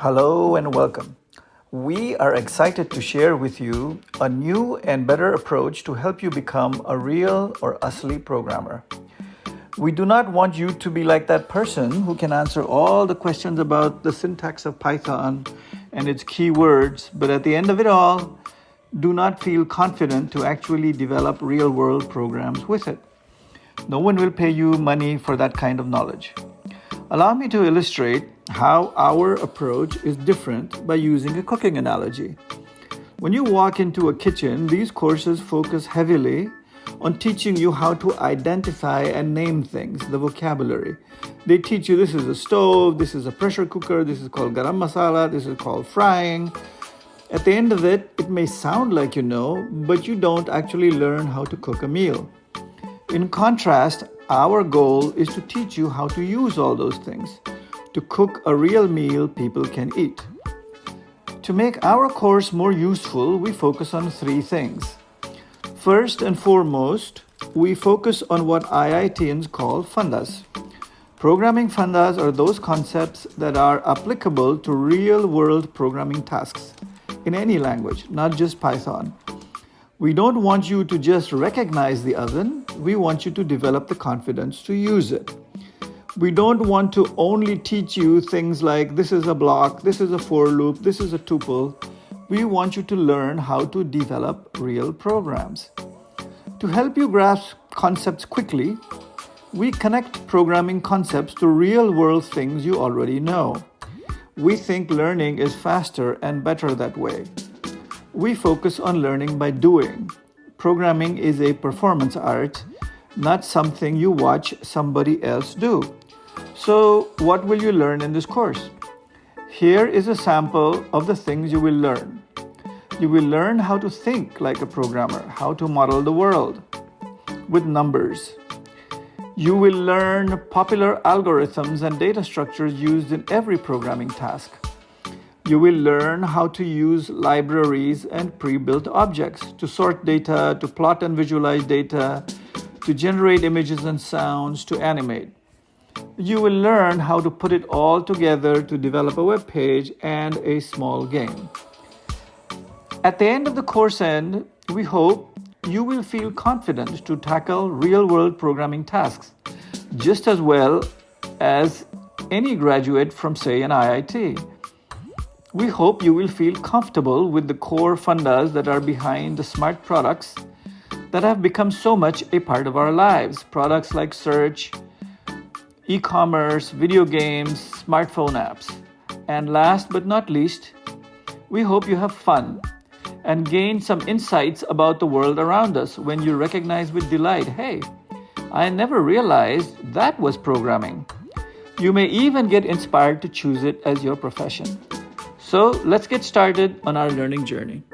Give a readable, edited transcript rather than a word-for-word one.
Hello and welcome. We are excited to share with you a new and better approach to help you become a real or asli programmer. We do not want you to be like that person who can answer all the questions about the syntax of Python and its keywords, but at the end of it all, do not feel confident to actually develop real-world programs with it. No one will pay you money for that kind of knowledge. Allow me to illustrate how our approach is different by using a cooking analogy. When you walk into a kitchen, these courses focus heavily on teaching you how to identify and name things, the vocabulary. They teach you this is a stove, this is a pressure cooker, this is called garam masala, this is called frying. At the end of it, it may sound like you know, but you don't actually learn how to cook a meal. In contrast, our goal is to teach you how to use all those things, to cook a real meal people can eat. To make our course more useful, we focus on three things. First and foremost, we focus on what IITians call fundas. Programming fundas are those concepts that are applicable to real-world programming tasks in any language, not just Python. We don't want you to just recognize the oven, we want you to develop the confidence to use it. We don't want to only teach you things like this is a block, this is a for loop, this is a tuple. We want you to learn how to develop real programs. To help you grasp concepts quickly, we connect programming concepts to real-world things you already know. We think learning is faster and better that way. We focus on learning by doing. Programming is a performance art, not something you watch somebody else do. So, what will you learn in this course? Here is a sample of the things you will learn. You will learn how to think like a programmer, how to model the world with numbers. You will learn popular algorithms and data structures used in every programming task. You will learn how to use libraries and pre-built objects to sort data, to plot and visualize data, to generate images and sounds, to animate. You will learn how to put it all together to develop a web page and a small game. At the end of the course we hope you will feel confident to tackle real-world programming tasks just as well as any graduate from, say, an IIT. We hope you will feel comfortable with the core fundas that are behind the smart products that have become so much a part of our lives. Products like search, e-commerce, video games, smartphone apps. And last but not least, we hope you have fun and gain some insights about the world around us when you recognize with delight, hey, I never realized that was programming. You may even get inspired to choose it as your profession. So let's get started on our learning journey.